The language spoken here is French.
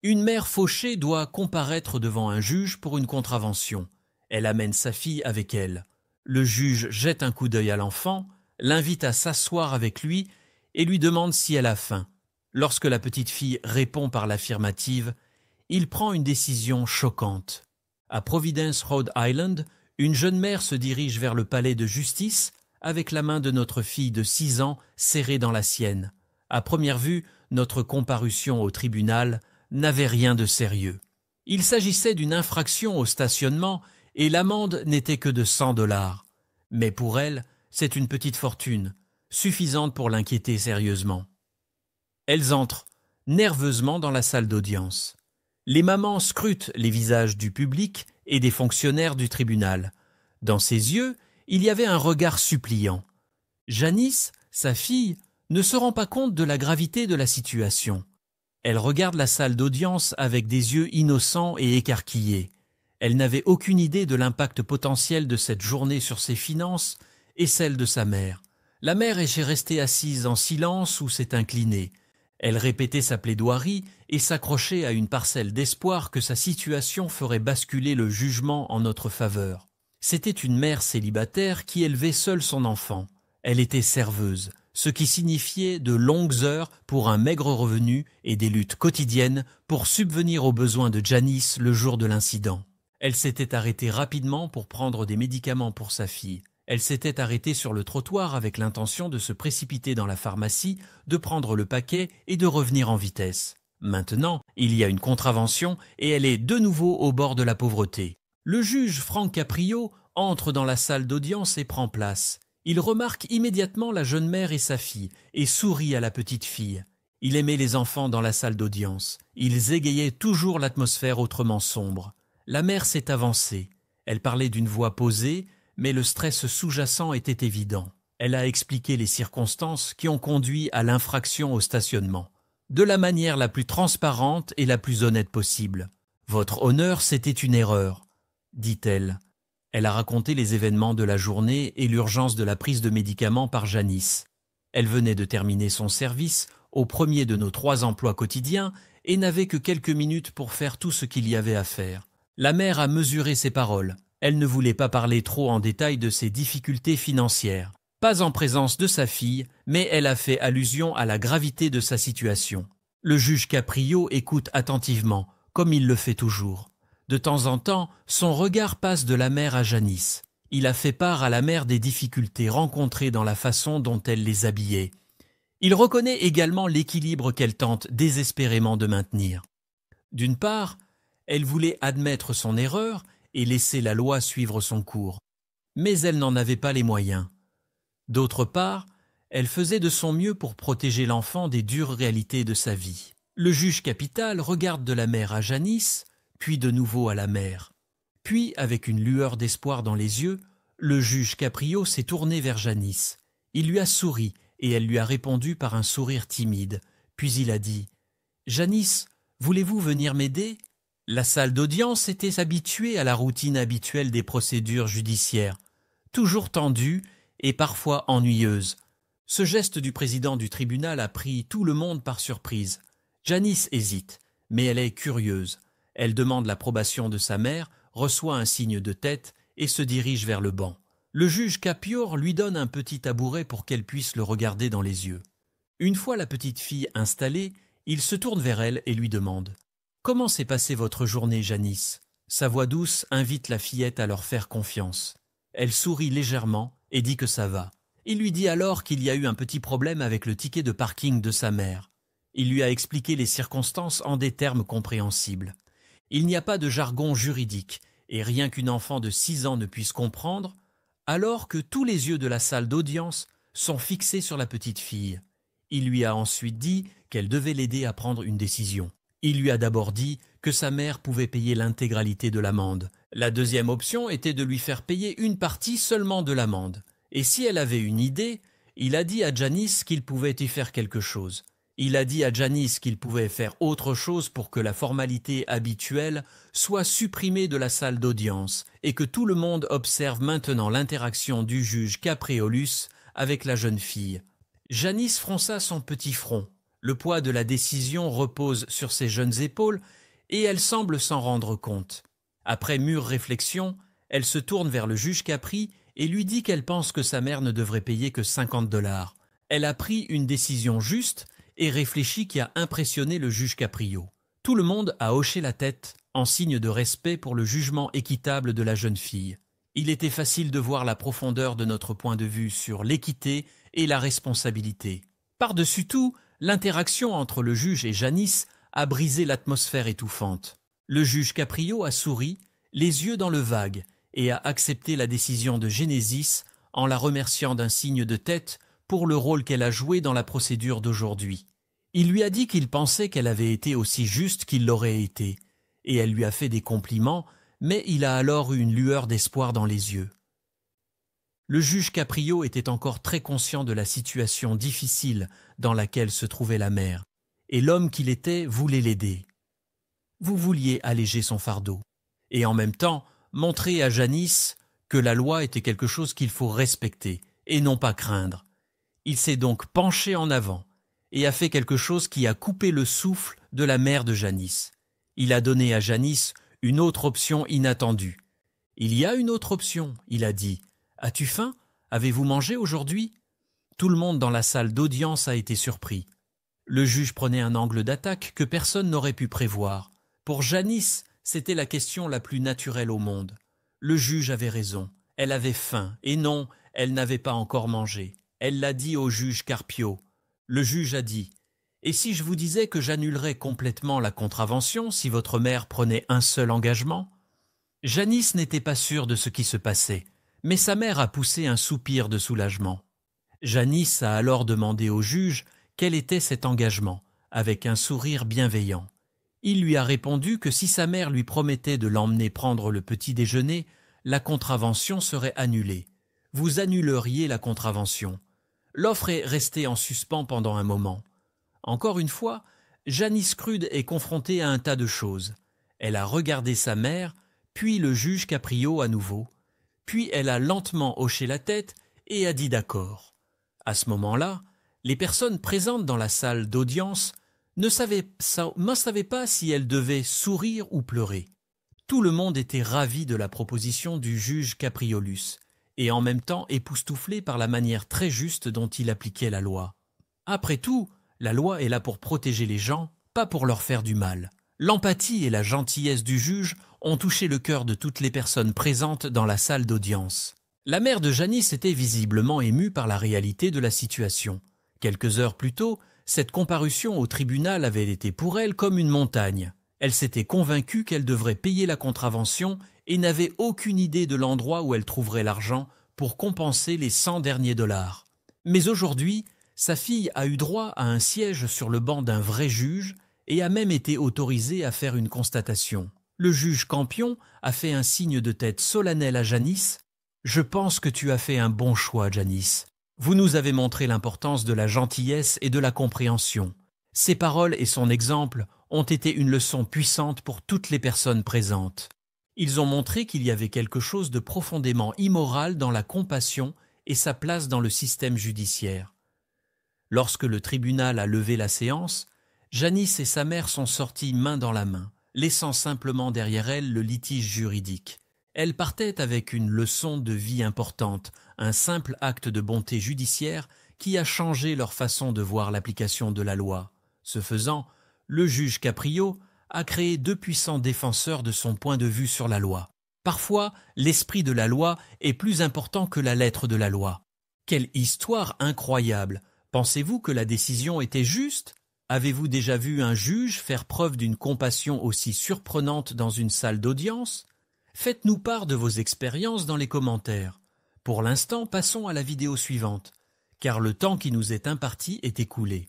Une mère fauchée doit comparaître devant un juge pour une contravention. Elle amène sa fille avec elle. Le juge jette un coup d'œil à l'enfant, l'invite à s'asseoir avec lui et lui demande si elle a faim. Lorsque la petite fille répond par l'affirmative, il prend une décision choquante. À Providence, Rhode Island, une jeune mère se dirige vers le palais de justice avec la main de notre fille de 6 ans serrée dans la sienne. À première vue, notre comparution au tribunal n'avait rien de sérieux. Il s'agissait d'une infraction au stationnement et l'amende n'était que de 100 $. Mais pour elle, c'est une petite fortune, suffisante pour l'inquiéter sérieusement. Elles entrent nerveusement dans la salle d'audience. Les mamans scrutent les visages du public et des fonctionnaires du tribunal. Dans ses yeux, il y avait un regard suppliant. Janice, sa fille, ne se rend pas compte de la gravité de la situation. Elle regarde la salle d'audience avec des yeux innocents et écarquillés. Elle n'avait aucune idée de l'impact potentiel de cette journée sur ses finances et celle de sa mère. La mère est restée assise en silence ou s'est inclinée. Elle répétait sa plaidoirie et s'accrochait à une parcelle d'espoir que sa situation ferait basculer le jugement en notre faveur. C'était une mère célibataire qui élevait seule son enfant. Elle était serveuse, ce qui signifiait de longues heures pour un maigre revenu et des luttes quotidiennes pour subvenir aux besoins de Janice le jour de l'incident. Elle s'était arrêtée rapidement pour prendre des médicaments pour sa fille. Elle s'était arrêtée sur le trottoir avec l'intention de se précipiter dans la pharmacie, de prendre le paquet et de revenir en vitesse. Maintenant, il y a une contravention et elle est de nouveau au bord de la pauvreté. Le juge Frank Caprio entre dans la salle d'audience et prend place. Il remarque immédiatement la jeune mère et sa fille et sourit à la petite fille. Il aimait les enfants dans la salle d'audience. Ils égayaient toujours l'atmosphère autrement sombre. La mère s'est avancée. Elle parlait d'une voix posée, mais le stress sous-jacent était évident. Elle a expliqué les circonstances qui ont conduit à l'infraction au stationnement, de la manière la plus transparente et la plus honnête possible. « Votre honneur, c'était une erreur », dit-elle. Elle a raconté les événements de la journée et l'urgence de la prise de médicaments par Janice. Elle venait de terminer son service au premier de nos 3 emplois quotidiens et n'avait que quelques minutes pour faire tout ce qu'il y avait à faire. La mère a mesuré ses paroles. Elle ne voulait pas parler trop en détail de ses difficultés financières. Pas en présence de sa fille, mais elle a fait allusion à la gravité de sa situation. Le juge Caprio écoute attentivement, comme il le fait toujours. De temps en temps, son regard passe de la mère à Janice. Il a fait part à la mère des difficultés rencontrées dans la façon dont elle les habillait. Il reconnaît également l'équilibre qu'elle tente désespérément de maintenir. D'une part, elle voulait admettre son erreur et laisser la loi suivre son cours. Mais elle n'en avait pas les moyens. D'autre part, elle faisait de son mieux pour protéger l'enfant des dures réalités de sa vie. Le juge capital regarde de la mère à Janice, puis de nouveau à la mère. Puis, avec une lueur d'espoir dans les yeux, le juge Caprio s'est tourné vers Janice. Il lui a souri et elle lui a répondu par un sourire timide. Puis il a dit « Janice, voulez-vous venir m'aider ?» La salle d'audience était habituée à la routine habituelle des procédures judiciaires, toujours tendue et parfois ennuyeuse. Ce geste du président du tribunal a pris tout le monde par surprise. Janice hésite, mais elle est curieuse. Elle demande l'approbation de sa mère, reçoit un signe de tête et se dirige vers le banc. Le juge Caprio lui donne un petit tabouret pour qu'elle puisse le regarder dans les yeux. Une fois la petite fille installée, il se tourne vers elle et lui demande « Comment s'est passée votre journée, Janice ?» Sa voix douce invite la fillette à leur faire confiance. Elle sourit légèrement et dit que ça va. Il lui dit alors qu'il y a eu un petit problème avec le ticket de parking de sa mère. Il lui a expliqué les circonstances en des termes compréhensibles. Il n'y a pas de jargon juridique, et rien qu'une enfant de 6 ans ne puisse comprendre, alors que tous les yeux de la salle d'audience sont fixés sur la petite fille. Il lui a ensuite dit qu'elle devait l'aider à prendre une décision. Il lui a d'abord dit que sa mère pouvait payer l'intégralité de l'amende. La deuxième option était de lui faire payer une partie seulement de l'amende. Et si elle avait une idée, il a dit à Janice qu'il pouvait y faire quelque chose. Il a dit à Janice qu'il pouvait faire autre chose pour que la formalité habituelle soit supprimée de la salle d'audience et que tout le monde observe maintenant l'interaction du juge Capreolus avec la jeune fille. Janice fronça son petit front. Le poids de la décision repose sur ses jeunes épaules et elle semble s'en rendre compte. Après mûre réflexion, elle se tourne vers le juge Capri et lui dit qu'elle pense que sa mère ne devrait payer que 50 $. Elle a pris une décision juste et réfléchie qui a impressionné le juge Caprio. Tout le monde a hoché la tête en signe de respect pour le jugement équitable de la jeune fille. Il était facile de voir la profondeur de notre point de vue sur l'équité et la responsabilité. Par-dessus tout, l'interaction entre le juge et Janice a brisé l'atmosphère étouffante. Le juge Caprio a souri, les yeux dans le vague, et a accepté la décision de Genesis en la remerciant d'un signe de tête pour le rôle qu'elle a joué dans la procédure d'aujourd'hui. Il lui a dit qu'il pensait qu'elle avait été aussi juste qu'il l'aurait été, et elle lui a fait des compliments, mais il a alors eu une lueur d'espoir dans les yeux. Le juge Caprio était encore très conscient de la situation difficile dans laquelle se trouvait la mère, et l'homme qu'il était voulait l'aider. Vous vouliez alléger son fardeau, et en même temps montrer à Janice que la loi était quelque chose qu'il faut respecter, et non pas craindre. Il s'est donc penché en avant, et a fait quelque chose qui a coupé le souffle de la mère de Janice. Il a donné à Janice une autre option inattendue. « Il y a une autre option, » il a dit. « As-tu faim? Avez-vous mangé aujourd'hui ?» Tout le monde dans la salle d'audience a été surpris. Le juge prenait un angle d'attaque que personne n'aurait pu prévoir. Pour Janice, c'était la question la plus naturelle au monde. Le juge avait raison. Elle avait faim, et non, elle n'avait pas encore mangé. Elle l'a dit au juge Carpio. Le juge a dit « Et si je vous disais que j'annulerais complètement la contravention si votre mère prenait un seul engagement ?» Janice n'était pas sûre de ce qui se passait, mais sa mère a poussé un soupir de soulagement. Janice a alors demandé au juge quel était cet engagement, avec un sourire bienveillant. Il lui a répondu que si sa mère lui promettait de l'emmener prendre le petit déjeuner, la contravention serait annulée. Vous annuleriez la contravention. L'offre est restée en suspens pendant un moment. Encore une fois, Janice Crude est confrontée à un tas de choses. Elle a regardé sa mère, puis le juge Caprio à nouveau. Puis elle a lentement hoché la tête et a dit d'accord. À ce moment-là, les personnes présentes dans la salle d'audience ne savaient pas si elles devaient sourire ou pleurer. Tout le monde était ravi de la proposition du juge Capriolus, et en même temps époustouflé par la manière très juste dont il appliquait la loi. Après tout, la loi est là pour protéger les gens, pas pour leur faire du mal. L'empathie et la gentillesse du juge ont touché le cœur de toutes les personnes présentes dans la salle d'audience. La mère de Janice était visiblement émue par la réalité de la situation. Quelques heures plus tôt, cette comparution au tribunal avait été pour elle comme une montagne. Elle s'était convaincue qu'elle devrait payer la contravention et n'avait aucune idée de l'endroit où elle trouverait l'argent pour compenser les 100 derniers dollars. Mais aujourd'hui, sa fille a eu droit à un siège sur le banc d'un vrai juge et a même été autorisée à faire une constatation. Le juge Campion a fait un signe de tête solennel à Janice. « Je pense que tu as fait un bon choix, Janice. Vous nous avez montré l'importance de la gentillesse et de la compréhension. Ses paroles et son exemple ont été une leçon puissante pour toutes les personnes présentes. Ils ont montré qu'il y avait quelque chose de profondément immoral dans la compassion et sa place dans le système judiciaire. » Lorsque le tribunal a levé la séance, Janice et sa mère sont sorties main dans la main, laissant simplement derrière elles le litige juridique. Elles partaient avec une leçon de vie importante, un simple acte de bonté judiciaire qui a changé leur façon de voir l'application de la loi. Ce faisant, le juge Caprio a créé 2 puissants défenseurs de son point de vue sur la loi. Parfois, l'esprit de la loi est plus important que la lettre de la loi. Quelle histoire incroyable! Pensez-vous que la décision était juste? Avez-vous déjà vu un juge faire preuve d'une compassion aussi surprenante dans une salle d'audience? Faites-nous part de vos expériences dans les commentaires. Pour l'instant, passons à la vidéo suivante, car le temps qui nous est imparti est écoulé.